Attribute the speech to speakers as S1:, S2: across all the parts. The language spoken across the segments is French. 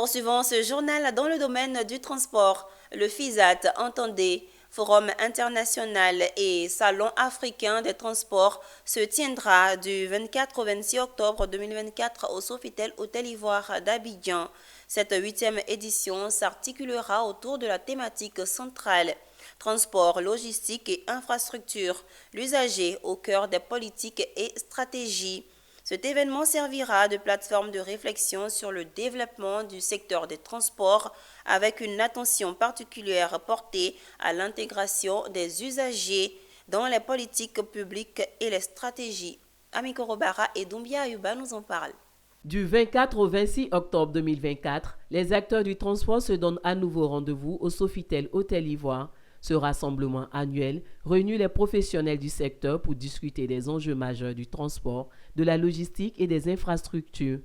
S1: Poursuivons ce journal dans le domaine du transport. Le FISAT entendait Forum international et Salon africain des transports se tiendra du 24 au 26 octobre 2024 au Sofitel Hôtel Ivoire d'Abidjan. Cette 8e édition s'articulera autour de la thématique centrale transport, logistique et infrastructure, l'usager au cœur des politiques et stratégies. Cet événement servira de plateforme de réflexion sur le développement du secteur des transports avec une attention particulière portée à l'intégration des usagers dans les politiques publiques et les stratégies. Amiko Robara et Doumbia Ayuba nous en parlent.
S2: Du 24 au 26 octobre 2024, les acteurs du transport se donnent à nouveau rendez-vous au Sofitel Hôtel Ivoire. Ce rassemblement annuel réunit les professionnels du secteur pour discuter des enjeux majeurs du transport, de la logistique et des infrastructures.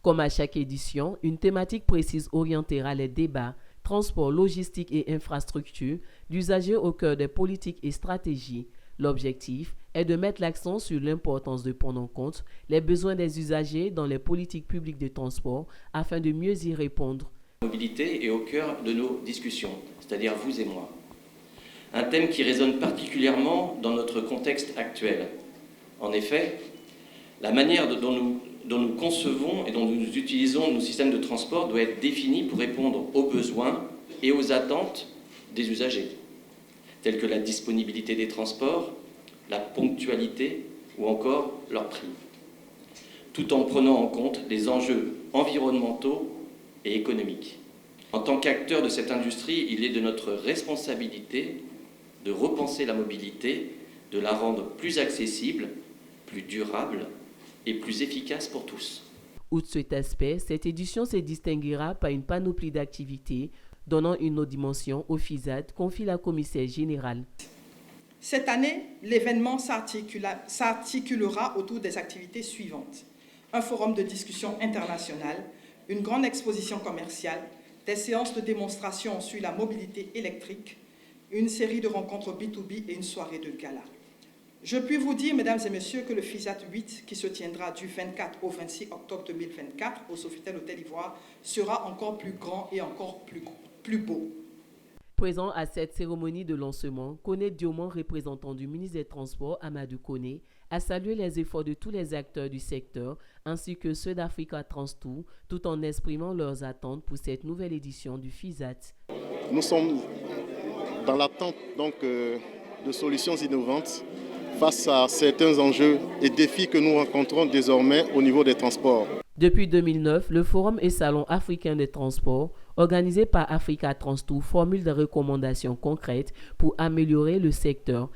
S2: Comme à chaque édition, une thématique précise orientera les débats, transport, logistique et infrastructure, l'usager au cœur des politiques et stratégies. L'objectif est de mettre l'accent sur l'importance de prendre en compte les besoins des usagers dans les politiques publiques de transport afin de mieux y répondre.
S3: La mobilité est au cœur de nos discussions, c'est-à-dire vous et moi. Un thème qui résonne particulièrement dans notre contexte actuel. En effet, la manière dont nous concevons et dont nous utilisons nos systèmes de transport doit être définie pour répondre aux besoins et aux attentes des usagers, tels que la disponibilité des transports, la ponctualité ou encore leur prix, tout en prenant en compte les enjeux environnementaux et économiques. En tant qu'acteur de cette industrie, il est de notre responsabilité de repenser la mobilité, de la rendre plus accessible, plus durable et plus efficace pour tous.
S2: Outre cet aspect, cette édition se distinguera par une panoplie d'activités donnant une autre dimension au FISAT, confie la commissaire générale.
S4: Cette année, l'événement s'articulera autour des activités suivantes. Un forum de discussion internationale, une grande exposition commerciale, des séances de démonstration sur la mobilité électrique, une série de rencontres B2B et une soirée de gala. Je puis vous dire, mesdames et messieurs, que le FISAT 8, qui se tiendra du 24 au 26 octobre 2024 au Sofitel Hôtel Ivoire, sera encore plus grand et encore plus beau.
S2: Présent à cette cérémonie de lancement, Koné Diomon, représentant du ministre des Transports, Amadou Koné, a salué les efforts de tous les acteurs du secteur ainsi que ceux d'Africa Transtour, tout en exprimant leurs attentes pour cette nouvelle édition du FISAT.
S5: Nous sommes dans l'attente de solutions innovantes face à certains enjeux et défis que nous rencontrons désormais au niveau des transports.
S2: Depuis 2009, le Forum et Salon africain des transports, organisé par Africa Transtour, formule des recommandations concrètes pour améliorer le secteur